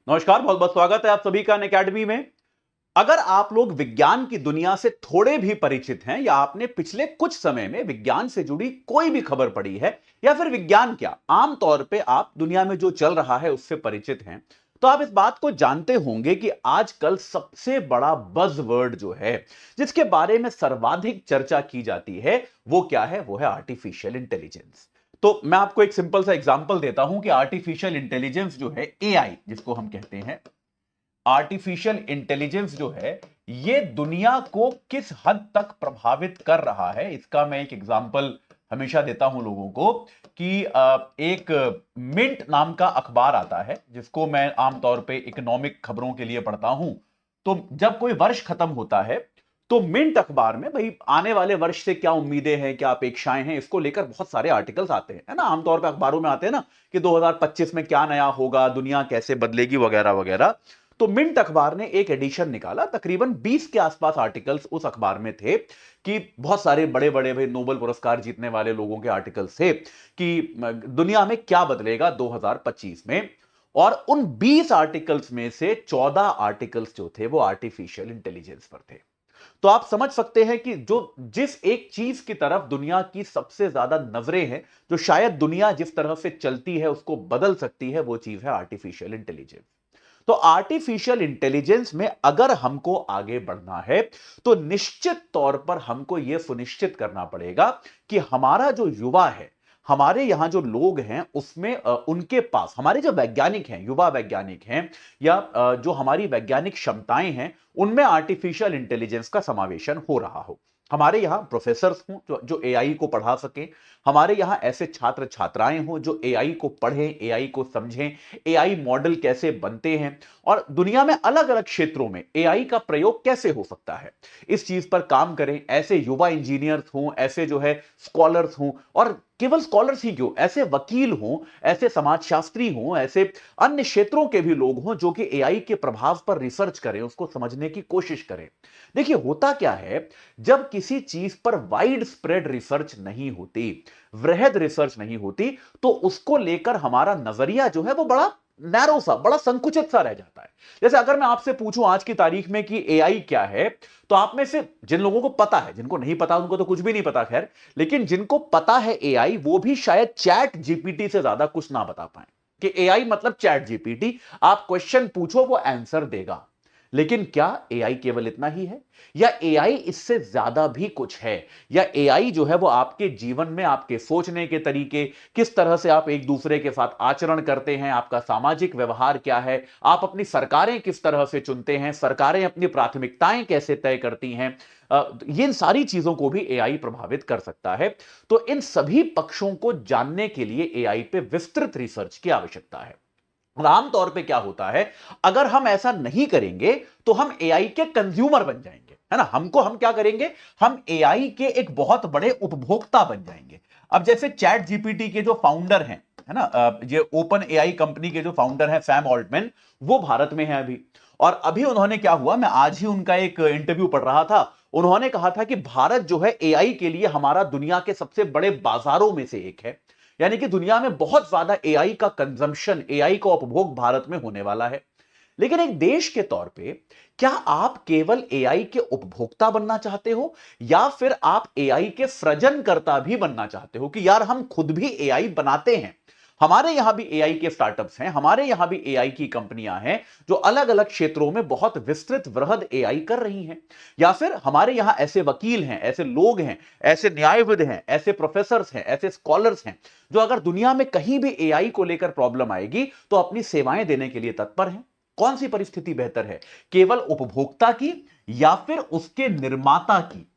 नमस्कार, बहुत बहुत स्वागत है आप सभी का अनअकैडमी में। अगर आप लोग विज्ञान की दुनिया से थोड़े भी परिचित हैं या आपने पिछले कुछ समय में विज्ञान से जुड़ी कोई भी खबर पढ़ी है या फिर विज्ञान क्या आमतौर पे आप दुनिया में जो चल रहा है उससे परिचित हैं, तो आप इस बात को जानते होंगे कि आजकल सबसे बड़ा बज़ वर्ड जो है, जिसके बारे में सर्वाधिक चर्चा की जाती है, वो क्या है? वो है आर्टिफिशियल इंटेलिजेंस। तो मैं आपको एक सिंपल सा एग्जांपल देता हूं कि आर्टिफिशियल इंटेलिजेंस जो है, एआई जिसको हम कहते हैं, आर्टिफिशियल इंटेलिजेंस जो है, ये दुनिया को किस हद तक प्रभावित कर रहा है, इसका मैं एक एग्जांपल हमेशा देता हूं लोगों को कि एक मिंट नाम का अखबार आता है जिसको मैं आमतौर पे इकोनॉमिक खबरों के लिए पढ़ता हूं। तो जब कोई वर्ष खत्म होता है तो मिंट अखबार में भाई आने वाले वर्ष से क्या उम्मीदें हैं, क्या अपेक्षाएं हैं, इसको लेकर बहुत सारे आर्टिकल्स आते हैं, है ना। आमतौर पे अखबारों में आते हैं ना कि 2025 में क्या नया होगा, दुनिया कैसे बदलेगी, वगैरह वगैरह। तो मिंट अखबार ने एक एडिशन निकाला, तकरीबन 20 के आसपास आर्टिकल्स उस अखबार में थे कि बहुत सारे बड़े बड़े भाई नोबेल पुरस्कार जीतने वाले लोगों के आर्टिकल्स थे कि दुनिया में क्या बदलेगा 2025 में। और उन 20 आर्टिकल्स में से 14 आर्टिकल्स जो थे वो आर्टिफिशियल इंटेलिजेंस पर थे। तो आप समझ सकते हैं कि जो जिस एक चीज की तरफ दुनिया की सबसे ज्यादा नजरें हैं, जो शायद दुनिया जिस तरह से चलती है उसको बदल सकती है, वो चीज है आर्टिफिशियल इंटेलिजेंस। तो आर्टिफिशियल इंटेलिजेंस में अगर हमको आगे बढ़ना है तो निश्चित तौर पर हमको यह सुनिश्चित करना पड़ेगा कि हमारा जो युवा है, हमारे यहां जो लोग हैं उसमें उनके पास, हमारे जो वैज्ञानिक हैं, युवा वैज्ञानिक हैं, या जो हमारी वैज्ञानिक क्षमताएं हैं, उनमें आर्टिफिशियल इंटेलिजेंस का समावेशन हो रहा हो। हमारे यहां प्रोफेसर्स हों जो एआई को पढ़ा सकें, हमारे यहां ऐसे छात्र छात्राएं हों जो एआई को पढ़ें, एआई को समझें, एआई मॉडल कैसे बनते हैं और दुनिया में अलग अलग क्षेत्रों में एआई का प्रयोग कैसे हो सकता है, इस चीज पर काम करें। ऐसे युवा इंजीनियर्स हों, ऐसे जो है स्कॉलर्स हों, और केवल स्कॉलर्स ही क्यों, ऐसे वकील हों, ऐसे समाजशास्त्री हों, ऐसे अन्य क्षेत्रों के भी लोग हों जो कि एआई के प्रभाव पर रिसर्च करें, उसको समझने की कोशिश करें। देखिए होता क्या है, जब किसी चीज पर वाइड स्प्रेड रिसर्च नहीं होती, वृहद रिसर्च नहीं होती, तो उसको लेकर हमारा नजरिया जो है वो बड़ा नैरो सा, बड़ा संकुचित सा रह जाता है। जैसे अगर मैं आपसे पूछूं आज की तारीख में कि एआई क्या है, तो आप में से जिन लोगों को पता है, जिनको नहीं पता उनको तो कुछ भी नहीं पता, खैर, लेकिन जिनको पता है एआई, वो भी शायद चैट जीपीटी से ज्यादा कुछ ना बता पाए कि एआई मतलब चैट जीपीटी। आप क्वेश्चन पूछो वो आंसर देगा। लेकिन क्या एआई केवल इतना ही है, या एआई इससे ज्यादा भी कुछ है? या एआई जो है वो आपके जीवन में, आपके सोचने के तरीके, किस तरह से आप एक दूसरे के साथ आचरण करते हैं, आपका सामाजिक व्यवहार क्या है, आप अपनी सरकारें किस तरह से चुनते हैं, सरकारें अपनी प्राथमिकताएं कैसे तय करती हैं, इन सारी चीजों को भी एआई प्रभावित कर सकता है। तो इन सभी पक्षों को जानने के लिए एआई पे विस्तृत रिसर्च की आवश्यकता है। और आमतौर पे क्या होता है, अगर हम ऐसा नहीं करेंगे तो हम एआई के कंज्यूमर बन जाएंगे, है ना। हम क्या करेंगे, हम एआई के एक बहुत बड़े उपभोक्ता बन जाएंगे। अब जैसे चैट जीपीटी के जो फाउंडर हैं, है ना, ये ओपन एआई कंपनी के जो फाउंडर हैं सैम ऑल्टमैन, वो भारत में है अभी। और अभी उन्होंने क्या हुआ, मैं आज ही उनका एक इंटरव्यू पढ़ रहा था, उन्होंने कहा था कि भारत जो है एआई के लिए हमारा दुनिया के सबसे बड़े बाजारों में से एक है। यानी कि दुनिया में बहुत ज्यादा एआई का कंजम्पशन, एआई का उपभोग भारत में होने वाला है। लेकिन एक देश के तौर पे क्या आप केवल एआई के उपभोक्ता बनना चाहते हो, या फिर आप एआई के सृजनकर्ता भी बनना चाहते हो कि यार हम खुद भी एआई बनाते हैं? हमारे यहां भी एआई के स्टार्टअप्स हैं, हमारे यहां भी एआई की कंपनियां हैं जो अलग अलग क्षेत्रों में बहुत विस्तृत वृहद एआई कर रही हैं। या फिर हमारे यहां ऐसे वकील हैं, ऐसे लोग हैं, ऐसे न्यायविद हैं, ऐसे प्रोफेसर्स हैं, ऐसे स्कॉलर्स हैं जो अगर दुनिया में कहीं भी एआई को लेकर प्रॉब्लम आएगी तो अपनी सेवाएं देने के लिए तत्पर हैं। कौन सी परिस्थिति बेहतर है, केवल उपभोक्ता की या फिर उसके निर्माता की?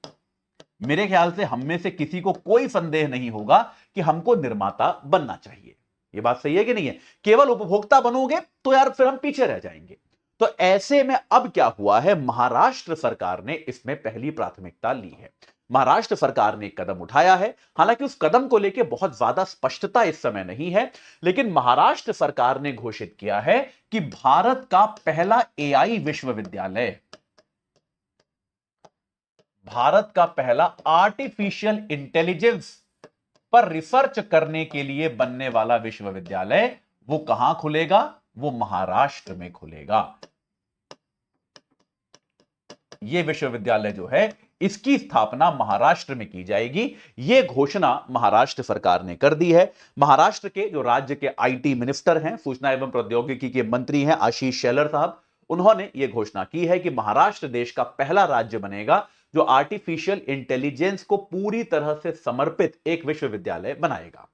मेरे ख्याल से हम में से किसी को कोई संदेह नहीं होगा कि हमको निर्माता बनना चाहिए। यह बात सही है कि नहीं है? केवल उपभोक्ता बनोगे तो यार फिर हम पीछे रह जाएंगे। तो ऐसे में अब क्या हुआ है, महाराष्ट्र सरकार ने इसमें पहली प्राथमिकता ली है। महाराष्ट्र सरकार ने एक कदम उठाया है, हालांकि उस कदम को लेकर बहुत ज्यादा स्पष्टता इस समय नहीं है, लेकिन महाराष्ट्र सरकार ने घोषित किया है कि भारत का पहला एआई विश्वविद्यालय, भारत का पहला आर्टिफिशियल इंटेलिजेंस पर रिसर्च करने के लिए बनने वाला विश्वविद्यालय, वो कहां खुलेगा? वो महाराष्ट्र में खुलेगा। ये विश्वविद्यालय जो है इसकी स्थापना महाराष्ट्र में की जाएगी। यह घोषणा महाराष्ट्र सरकार ने कर दी है। महाराष्ट्र के जो राज्य के आईटी मिनिस्टर हैं, सूचना एवं प्रौद्योगिकी के मंत्री हैं आशीष शेलर साहब, उन्होंने यह घोषणा की है कि महाराष्ट्र देश का पहला राज्य बनेगा जो आर्टिफिशियल इंटेलिजेंस को पूरी तरह से समर्पित एक विश्वविद्यालय बनाएगा।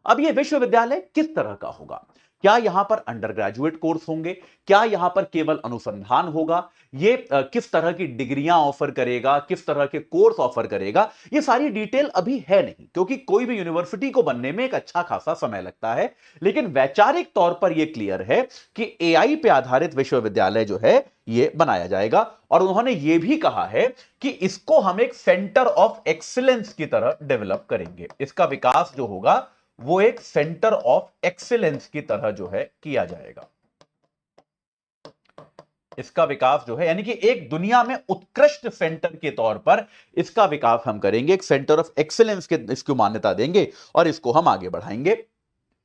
अब यह विश्वविद्यालय किस तरह का होगा? क्या यहां पर अंडर ग्रेजुएट कोर्स होंगे? क्या यहां पर केवल अनुसंधान होगा? ये किस तरह की डिग्रियां ऑफर करेगा? किस तरह के कोर्स ऑफर करेगा? ये सारी डिटेल अभी है नहीं, क्योंकि कोई भी यूनिवर्सिटी को बनने में एक अच्छा खासा समय लगता है। लेकिन वैचारिक तौर पर यह क्लियर है कि एआई पे आधारित विश्वविद्यालय जो है ये बनाया जाएगा। और उन्होंने यह भी कहा है कि इसको हम एक सेंटर ऑफ एक्सीलेंस की तरह डेवलप करेंगे। इसका विकास जो होगा वो एक सेंटर ऑफ एक्सीलेंस की तरह जो है किया जाएगा। इसका विकास जो है यानी कि एक दुनिया में उत्कृष्ट सेंटर के तौर पर इसका विकास हम करेंगे, एक सेंटर ऑफ एक्सीलेंस के इसको मान्यता देंगे और इसको हम आगे बढ़ाएंगे।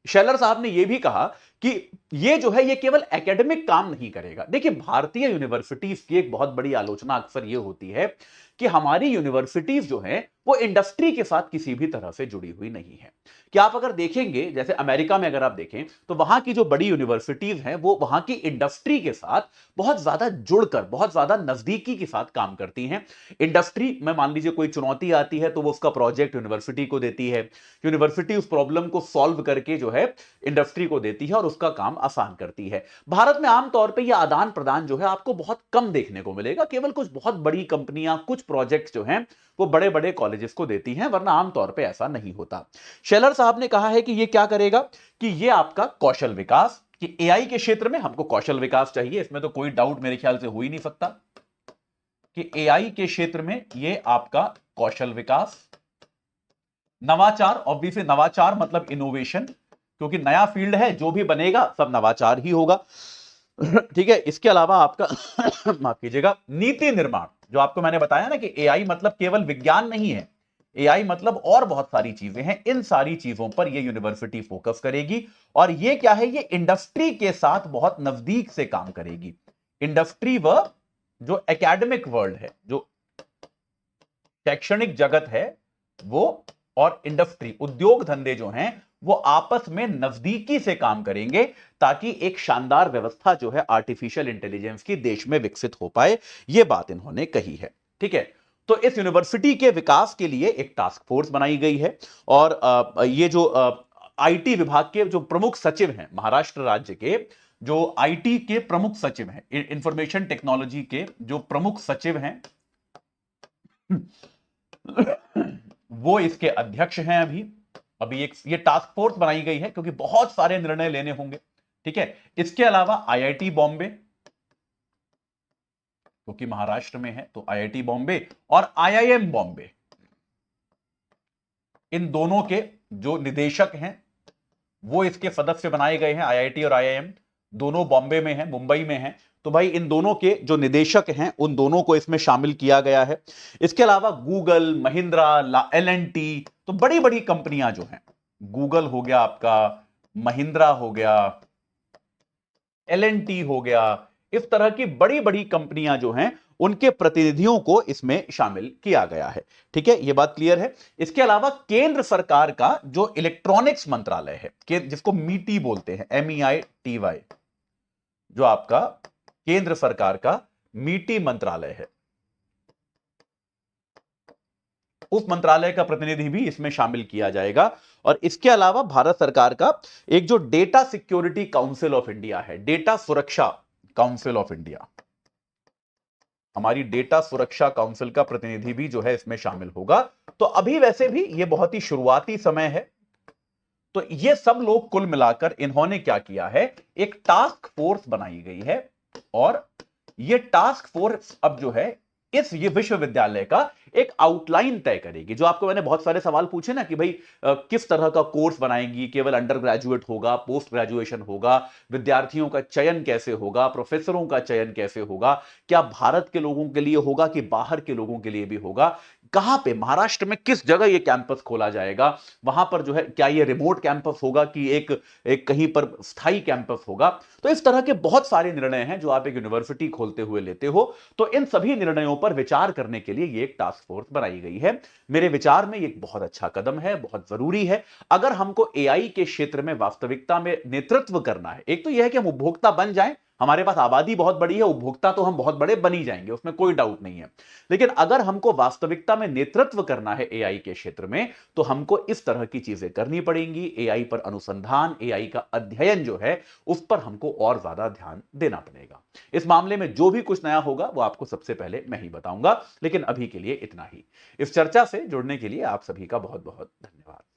शेलर साहब ने यह भी कहा कि यह जो है यह केवल एकेडमिक काम नहीं करेगा। देखिए, भारतीय यूनिवर्सिटीज की एक बहुत बड़ी आलोचना अक्सर यह होती है कि हमारी यूनिवर्सिटीज जो हैं वो इंडस्ट्री के साथ किसी भी तरह से जुड़ी हुई नहीं है। कि आप अगर देखेंगे, जैसे अमेरिका में अगर आप देखें तो वहां की जो बड़ी यूनिवर्सिटीज हैं वो वहां की इंडस्ट्री के साथ बहुत ज्यादा जुड़कर, बहुत ज्यादा नजदीकी के साथ काम करती हैं। इंडस्ट्री में मान लीजिए कोई चुनौती आती है तो वो उसका प्रोजेक्ट यूनिवर्सिटी को देती है, यूनिवर्सिटी उस प्रॉब्लम को सॉल्व करके जो है इंडस्ट्री को देती है और उसका काम आसान करती है। भारत में आमतौर पर यह आदान प्रदान जो है आपको बहुत कम देखने को मिलेगा। केवल कुछ बहुत बड़ी कंपनियां, कुछ प्रोजेक्ट्स जो हैं वो बड़े बड़े कॉलेजेस को देती हैं, वरना आमतौर पे ऐसा नहीं होता। शेलर साहब ने कहा है कि ये क्या करेगा कि ये आपका कौशल विकास, कि एआई के क्षेत्र में हमको कौशल विकास चाहिए, इसमें तो कोई डाउट मेरे ख्याल से हो ही नहीं सकता कि एआई के क्षेत्र में ये आपका कौशल विकास, नवाचार, ऑब्वियसली नवाचार मतलब इनोवेशन, क्योंकि नया फील्ड है, जो भी बनेगा सब नवाचार ही होगा। ठीक है। इसके अलावा आपका माफ कीजिएगा, नीति निर्माण, जो आपको मैंने बताया ना कि एआई मतलब केवल विज्ञान नहीं है, एआई मतलब और बहुत सारी चीजें हैं। इन सारी चीजों पर यह यूनिवर्सिटी फोकस करेगी और ये क्या है, ये इंडस्ट्री के साथ बहुत नजदीक से काम करेगी। इंडस्ट्री व जो एकेडमिक वर्ल्ड है, जो शैक्षणिक जगत है वो, और इंडस्ट्री, उद्योग धंधे जो हैं वो आपस में नजदीकी से काम करेंगे ताकि एक शानदार व्यवस्था जो है आर्टिफिशियल इंटेलिजेंस की देश में विकसित हो पाए। यह बात इन्होंने कही है। ठीक है। तो इस यूनिवर्सिटी के विकास के लिए एक टास्क फोर्स बनाई गई है और ये जो आईटी विभाग के जो प्रमुख सचिव हैं, महाराष्ट्र राज्य के जो आईटी के प्रमुख सचिव हैं, इंफॉर्मेशन टेक्नोलॉजी के जो प्रमुख सचिव हैं वो इसके अध्यक्ष हैं। अभी एक ये टास्क फोर्स बनाई गई है क्योंकि बहुत सारे निर्णय लेने होंगे। ठीक है। इसके अलावा आईआईटी बॉम्बे, क्योंकि महाराष्ट्र में है तो आईआईटी बॉम्बे और आईआईएम बॉम्बे, इन दोनों के जो निदेशक हैं वो इसके सदस्य बनाए गए हैं। आईआईटी और आईआईएम दोनों बॉम्बे में हैं, मुंबई में हैं, तो भाई इन दोनों के जो निदेशक हैं उन दोनों को इसमें शामिल किया गया है। इसके अलावा गूगल, महिंद्रा, एलएनटी, तो बड़ी बड़ी कंपनियां जो हैं, गूगल हो गया आपका, महिंद्रा हो गया, एलएनटी हो गया, इस तरह की बड़ी बड़ी कंपनियां जो हैं उनके प्रतिनिधियों को इसमें शामिल किया गया है। ठीक है, यह बात क्लियर है। इसके अलावा केंद्र सरकार का जो इलेक्ट्रॉनिक्स मंत्रालय है, जिसको मीटी बोलते हैं, MEITY, जो आपका केंद्र सरकार का मीटी मंत्रालय है, उस मंत्रालय का प्रतिनिधि भी इसमें शामिल किया जाएगा। और इसके अलावा भारत सरकार का एक जो data security council of India है, डेटा सुरक्षा काउंसिल ऑफ इंडिया, हमारी डेटा सुरक्षा काउंसिल का प्रतिनिधि भी जो है इसमें शामिल होगा। तो अभी वैसे भी ये बहुत ही शुरुआती समय है, तो ये सब लोग कुल मिलाकर इन्होंने क्या किया है, एक टास्क फोर्स बनाई गई है और ये टास्क फोर्स अब जो है ये विश्वविद्यालय का एक आउटलाइन तय करेगी। जो आपको मैंने बहुत सारे सवाल पूछे ना कि भाई किस तरह का कोर्स बनाएगी, केवल अंडर ग्रेजुएट होगा, पोस्ट ग्रेजुएशन होगा, विद्यार्थियों का चयन कैसे होगा, प्रोफेसरों का चयन कैसे होगा, क्या भारत के लोगों के लिए होगा कि बाहर के लोगों के लिए भी होगा, कहां पे, महाराष्ट्र में किस जगह ये कैंपस खोला जाएगा, वहां पर जो है क्या ये रिमोट कैंपस होगा कि एक एक कहीं पर स्थायी कैंपस होगा। तो इस तरह के बहुत सारे निर्णय हैं जो आप एक यूनिवर्सिटी खोलते हुए लेते हो। तो इन सभी निर्णयों पर विचार करने के लिए ये एक टास्क फोर्स बनाई गई है। मेरे विचार में ये एक बहुत अच्छा कदम है, बहुत जरूरी है। अगर हमको एआई के क्षेत्र में वास्तविकता में नेतृत्व करना है, एक तो यह है कि हम उपभोक्ता बन जाएं, हमारे पास आबादी बहुत बड़ी है, उपभोक्ता तो हम बहुत बड़े बन ही जाएंगे, उसमें कोई डाउट नहीं है। लेकिन अगर हमको वास्तविकता में नेतृत्व करना है एआई के क्षेत्र में, तो हमको इस तरह की चीजें करनी पड़ेंगी। एआई पर अनुसंधान, एआई का अध्ययन जो है, उस पर हमको और ज्यादा ध्यान देना पड़ेगा। इस मामले में जो भी कुछ नया होगा वो आपको सबसे पहले मैं ही बताऊंगा, लेकिन अभी के लिए इतना ही। इस चर्चा से जुड़ने के लिए आप सभी का बहुत बहुत धन्यवाद।